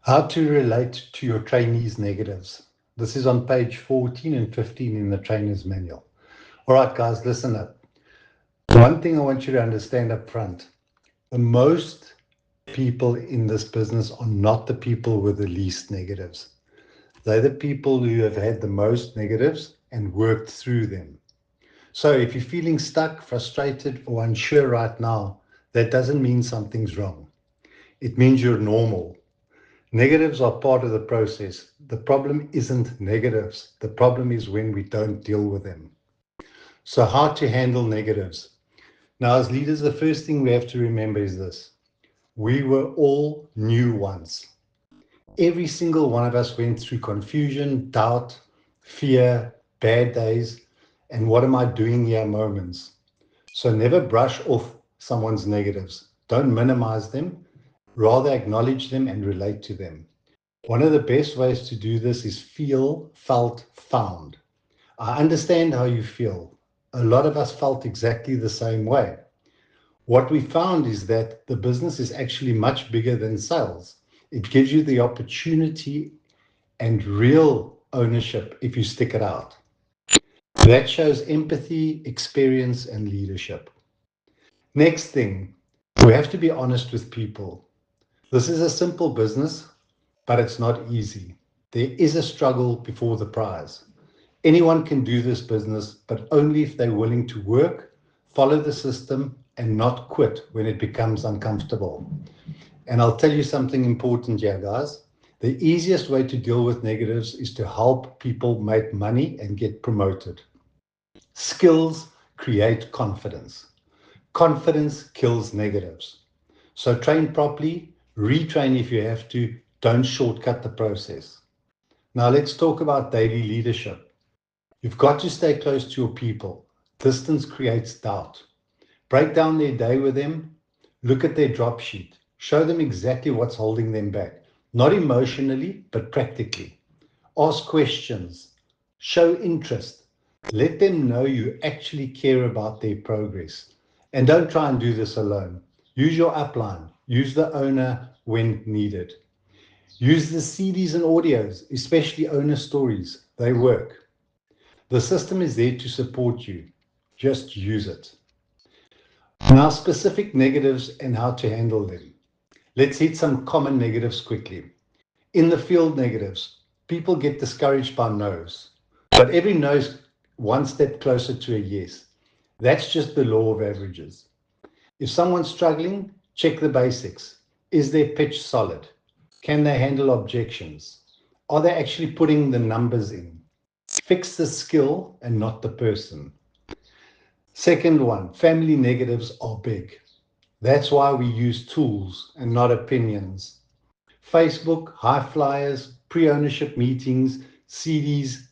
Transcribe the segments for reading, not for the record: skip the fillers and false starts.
How to relate to your trainees' negatives. This is on page 14 and 15 in the trainer's manual. All right, guys, listen up. One thing I want you to understand up front, the most people in this business are not the people with the least negatives. They're the people who have had the most negatives and worked through them. So if you're feeling stuck, frustrated, or unsure right now, that doesn't mean something's wrong. It means you're normal. Negatives are part of the process. The problem isn't negatives. The problem is when we don't deal with them. So how to handle negatives? Now, as leaders, the first thing we have to remember is this. We were all new once. Every single one of us went through confusion, doubt, fear, bad days, and what am I doing here moments. So never brush off someone's negatives. Don't minimize them. Rather acknowledge them and relate to them. One of the best ways to do this is feel, felt, found. I understand how you feel. A lot of us felt exactly the same way. What we found is that the business is actually much bigger than sales. It gives you the opportunity and real ownership if you stick it out. That shows empathy, experience, and leadership. Next thing, we have to be honest with people. This is a simple business, but it's not easy. There is a struggle before the prize. Anyone can do this business, but only if they're willing to work, follow the system, and not quit when it becomes uncomfortable. And I'll tell you something important here, guys. The easiest way to deal with negatives is to help people make money and get promoted. Skills create confidence. Confidence kills negatives. So train properly, retrain if you have to, don't shortcut the process. Now let's talk about daily leadership. You've got to stay close to your people. Distance creates doubt. Break down their day with them. Look at their drop sheet. Show them exactly what's holding them back. Not emotionally, but practically. Ask questions. Show interest. Let them know you actually care about their progress. And don't try and do this alone. Use your upline. Use the owner when needed. Use the CDs and audios, especially owner stories. They work. The system is there to support you. Just use it. Now, specific negatives and how to handle them. Let's hit some common negatives quickly. In the field negatives, people get discouraged by no's, but every no is one step closer to a yes. That's just the law of averages. If someone's struggling, check the basics. Is their pitch solid? Can they handle objections? Are they actually putting the numbers in? Fix the skill and not the person. Second one, family negatives are big. That's why we use tools and not opinions. Facebook, high flyers, pre-ownership meetings, CDs,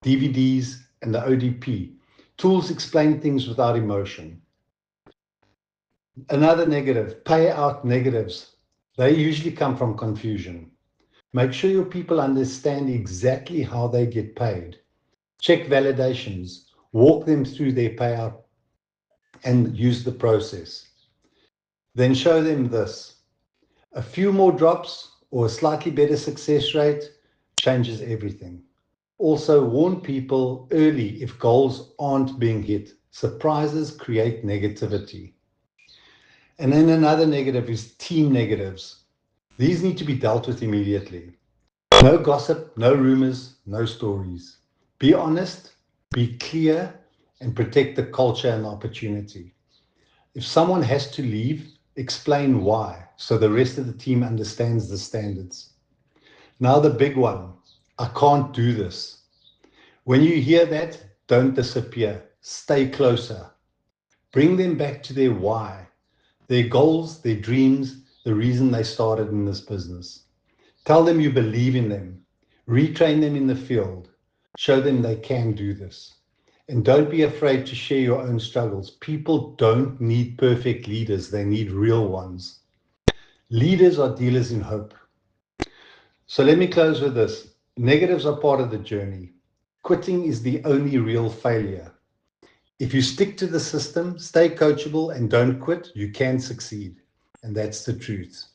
DVDs, and the ODP. Tools explain things without emotion. Another negative, payout negatives. They usually come from confusion. Make sure your people understand exactly how they get paid. Check validations, walk them through their payout and use the process. Then show them this. A few more drops or a slightly better success rate changes everything. Also, warn people early if goals aren't being hit. Surprises create negativity. And then another negative is team negatives. These need to be dealt with immediately. No gossip, no rumors, no stories. Be honest, be clear, and protect the culture and opportunity. If someone has to leave, explain why so the rest of the team understands the standards. Now, the big one, I can't do this. When you hear that, don't disappear. Stay closer. Bring them back to their why, their goals, their dreams, the reason they started in this business. Tell them you believe in them. Retrain them in the field. Show them they can do this. And don't be afraid to share your own struggles. People don't need perfect leaders, they need real ones. Leaders are dealers in hope. So let me close with this. Negatives are part of the journey. Quitting is the only real failure. If you stick to the system, stay coachable, and don't quit, you can succeed. And that's the truth.